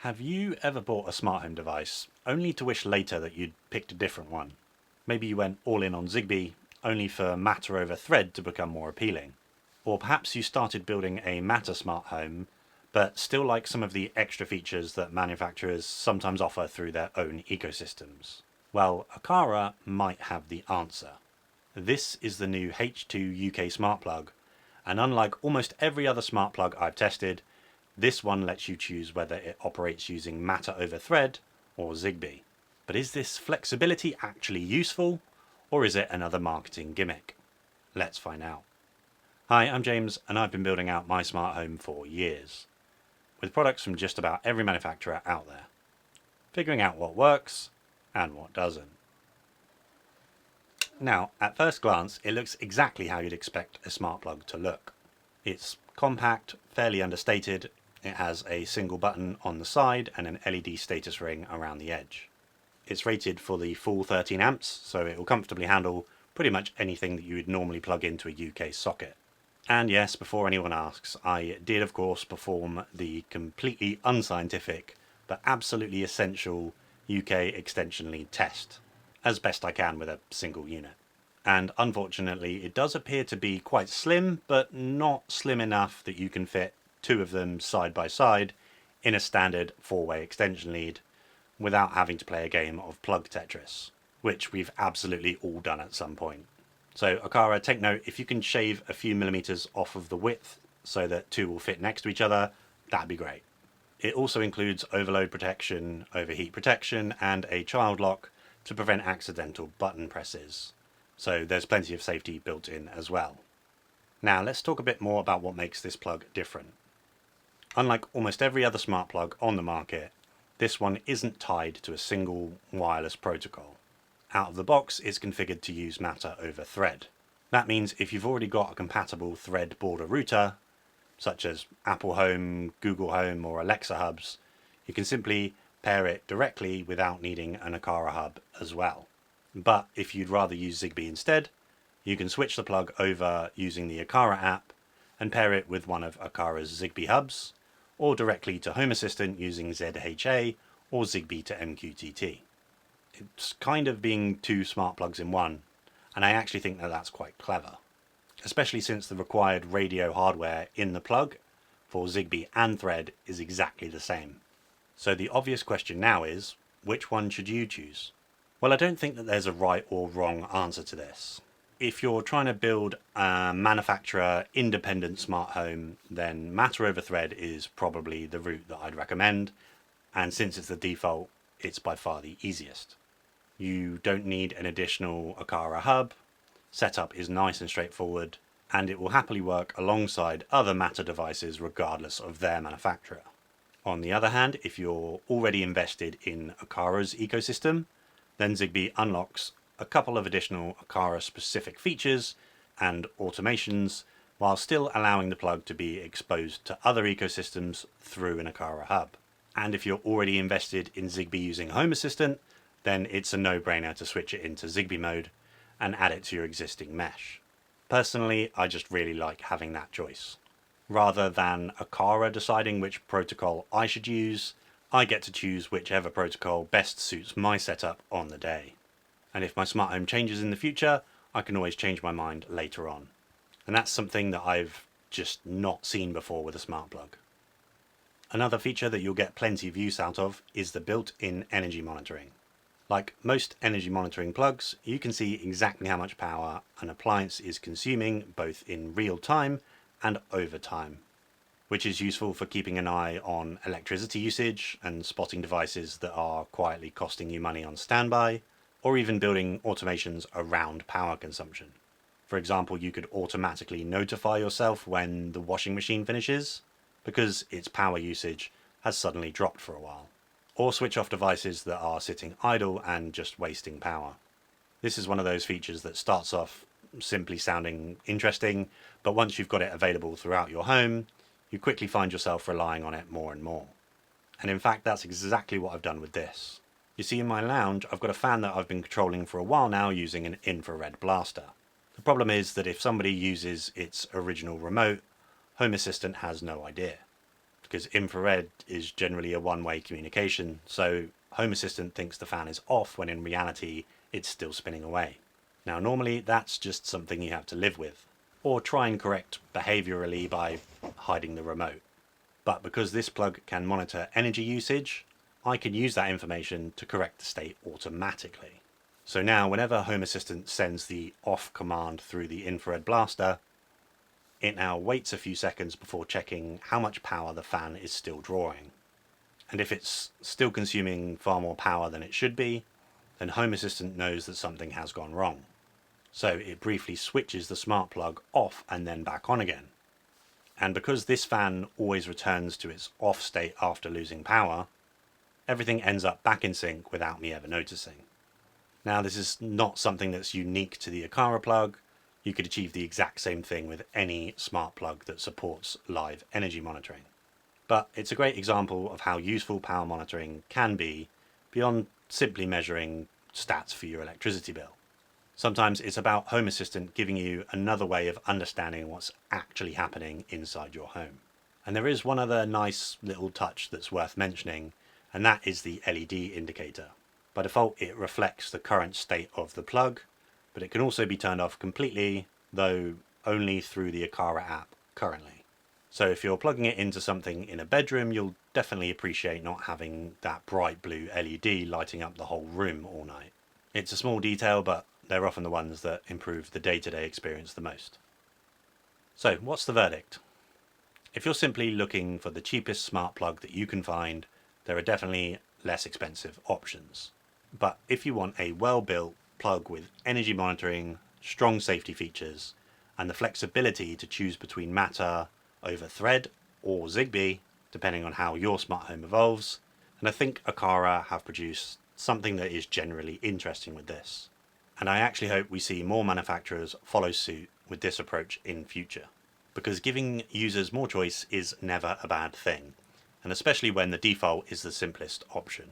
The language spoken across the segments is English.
Have you ever bought a smart home device only to wish later that you'd picked a different one? Maybe you went all in on Zigbee only for Matter over Thread to become more appealing. Or perhaps you started building a Matter smart home but still like some of the extra features that manufacturers sometimes offer through their own ecosystems. Well, Aqara might have the answer. This is the new H2 UK smart plug, and unlike almost every other smart plug I've tested, this one lets you choose whether it operates using Matter over Thread or Zigbee. But is this flexibility actually useful, or is it another marketing gimmick? Let's find out. Hi, I'm James, and I've been building out my smart home for years, with products from just about every manufacturer out there, figuring out what works and what doesn't. Now, at first glance, it looks exactly how you'd expect a smart plug to look. It's compact, fairly understated. It has a single button on the side and an LED status ring around the edge. It's rated for the full 13 amps, so it will comfortably handle pretty much anything that you would normally plug into a UK socket. And yes, before anyone asks, I did of course perform the completely unscientific but absolutely essential UK extension lead test, as best I can with a single unit. And unfortunately it does appear to be quite slim, but not slim enough that you can fit two of them side by side in a standard 4-way extension lead without having to play a game of plug Tetris, which we've absolutely all done at some point. So Aqara, take note, if you can shave a few millimeters off of the width so that two will fit next to each other, that'd be great. It also includes overload protection, overheat protection, and a child lock to prevent accidental button presses. So there's plenty of safety built in as well. Now let's talk a bit more about what makes this plug different. Unlike almost every other smart plug on the market, this one isn't tied to a single wireless protocol. Out of the box, it's configured to use Matter over Thread. That means if you've already got a compatible Thread border router, such as Apple Home, Google Home or Alexa hubs, you can simply pair it directly without needing an Aqara hub as well. But if you'd rather use Zigbee instead, you can switch the plug over using the Aqara app and pair it with one of Aqara's Zigbee hubs, or directly to Home Assistant using ZHA or Zigbee to MQTT. It's kind of being two smart plugs in one, and I actually think that that's quite clever, especially since the required radio hardware in the plug for Zigbee and Thread is exactly the same. So the obvious question now is, which one should you choose? Well, I don't think that there's a right or wrong answer to this. If you're trying to build a manufacturer-independent smart home, then Matter over Thread is probably the route that I'd recommend, and since it's the default, it's by far the easiest. You don't need an additional Aqara hub, setup is nice and straightforward, and it will happily work alongside other Matter devices regardless of their manufacturer. On the other hand, if you're already invested in Aqara's ecosystem, then Zigbee unlocks a couple of additional Aqara specific features and automations while still allowing the plug to be exposed to other ecosystems through an Aqara hub. And if you're already invested in Zigbee using Home Assistant, then it's a no-brainer to switch it into Zigbee mode and add it to your existing mesh. Personally, I just really like having that choice. Rather than Aqara deciding which protocol I should use, I get to choose whichever protocol best suits my setup on the day. And if my smart home changes in the future, I can always change my mind later on. And that's something that I've just not seen before with a smart plug. Another feature that you'll get plenty of use out of is the built-in energy monitoring. Like most energy monitoring plugs, you can see exactly how much power an appliance is consuming both in real time and over time, which is useful for keeping an eye on electricity usage and spotting devices that are quietly costing you money on standby, or even building automations around power consumption. For example, you could automatically notify yourself when the washing machine finishes, because its power usage has suddenly dropped for a while. Or switch off devices that are sitting idle and just wasting power. This is one of those features that starts off simply sounding interesting, but once you've got it available throughout your home, you quickly find yourself relying on it more and more. And in fact, that's exactly what I've done with this. You see, in my lounge, I've got a fan that I've been controlling for a while now using an infrared blaster. The problem is that if somebody uses its original remote, Home Assistant has no idea. because infrared is generally a one-way communication, so Home Assistant thinks the fan is off when in reality it's still spinning away. Now normally that's just something you have to live with, or try and correct behaviourally by hiding the remote. But because this plug can monitor energy usage, I can use that information to correct the state automatically. So now whenever Home Assistant sends the off command through the infrared blaster, it now waits a few seconds before checking how much power the fan is still drawing. And if it's still consuming far more power than it should be, then Home Assistant knows that something has gone wrong. So it briefly switches the smart plug off and then back on again. And because this fan always returns to its off state after losing power, everything ends up back in sync without me ever noticing. Now this is not something that's unique to the Aqara plug. You could achieve the exact same thing with any smart plug that supports live energy monitoring. But it's a great example of how useful power monitoring can be beyond simply measuring stats for your electricity bill. Sometimes it's about Home Assistant giving you another way of understanding what's actually happening inside your home. And there is one other nice little touch that's worth mentioning, and that is the LED indicator. By default, it reflects the current state of the plug, but it can also be turned off completely, though only through the Aqara app currently. So if you're plugging it into something in a bedroom, you'll definitely appreciate not having that bright blue LED lighting up the whole room all night. It's a small detail, but they're often the ones that improve the day-to-day experience the most. So what's the verdict? If you're simply looking for the cheapest smart plug that you can find, there are definitely less expensive options. But if you want a well-built plug with energy monitoring, strong safety features, and the flexibility to choose between Matter over Thread or Zigbee, depending on how your smart home evolves, and I think Aqara have produced something that is generally interesting with this. And I actually hope we see more manufacturers follow suit with this approach in future, because giving users more choice is never a bad thing, and especially when the default is the simplest option.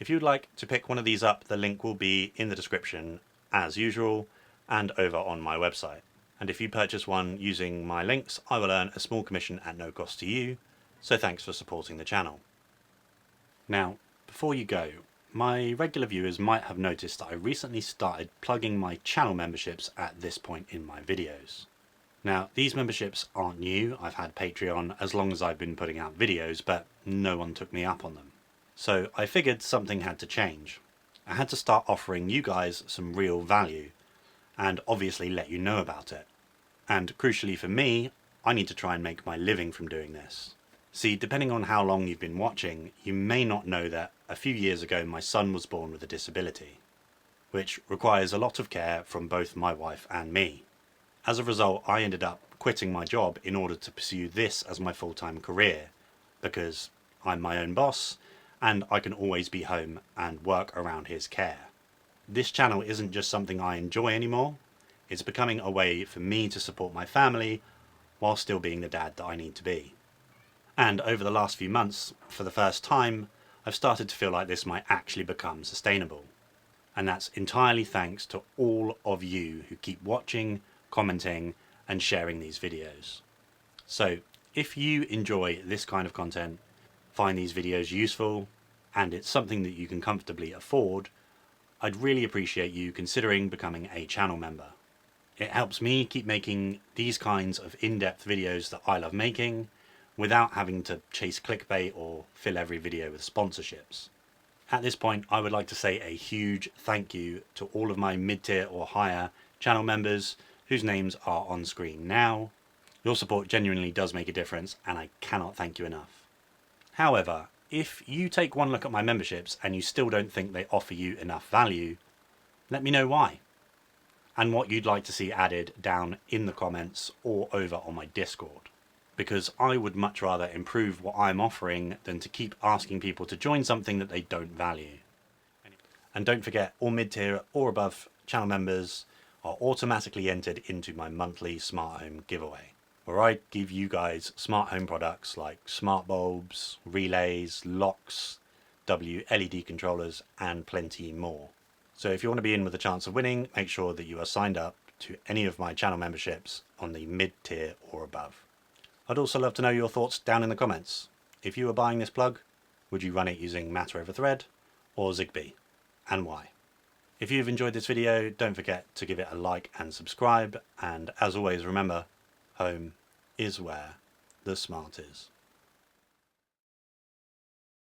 If you'd like to pick one of these up, the link will be in the description as usual and over on my website. And if you purchase one using my links, I will earn a small commission at no cost to you, so thanks for supporting the channel. Now, before you go, my regular viewers might have noticed that I recently started plugging my channel memberships at this point in my videos. Now, these memberships aren't new. I've had Patreon as long as I've been putting out videos, but no one took me up on them. So I figured something had to change. I had to start offering you guys some real value, and obviously let you know about it. And crucially for me, I need to try and make my living from doing this. See, depending on how long you've been watching, you may not know that a few years ago my son was born with a disability, which requires a lot of care from both my wife and me. As a result, I ended up quitting my job in order to pursue this as my full-time career, because I'm my own boss and I can always be home and work around his care. This channel isn't just something I enjoy anymore, it's becoming a way for me to support my family while still being the dad that I need to be. And over the last few months, for the first time, I've started to feel like this might actually become sustainable. And that's entirely thanks to all of you who keep watching, commenting, and sharing these videos. So if you enjoy this kind of content, find these videos useful, and it's something that you can comfortably afford, I'd really appreciate you considering becoming a channel member. It helps me keep making these kinds of in-depth videos that I love making, without having to chase clickbait or fill every video with sponsorships. At this point, I would like to say a huge thank you to all of my mid-tier or higher channel members whose names are on screen now. Your support genuinely does make a difference, and I cannot thank you enough. However, if you take one look at my memberships and you still don't think they offer you enough value, let me know why, and what you'd like to see added down in the comments or over on my Discord. Because I would much rather improve what I'm offering than to keep asking people to join something that they don't value. And don't forget, all mid-tier or above channel members are automatically entered into my monthly smart home giveaway, where I give you guys smart home products like smart bulbs, relays, locks, WLED controllers, and plenty more. So if you want to be in with a chance of winning, make sure that you are signed up to any of my channel memberships on the mid-tier or above. I'd also love to know your thoughts down in the comments. If you were buying this plug, would you run it using Matter over Thread or Zigbee, and why? If you've enjoyed this video, don't forget to give it a like and subscribe, and as always remember, home is where the smart is.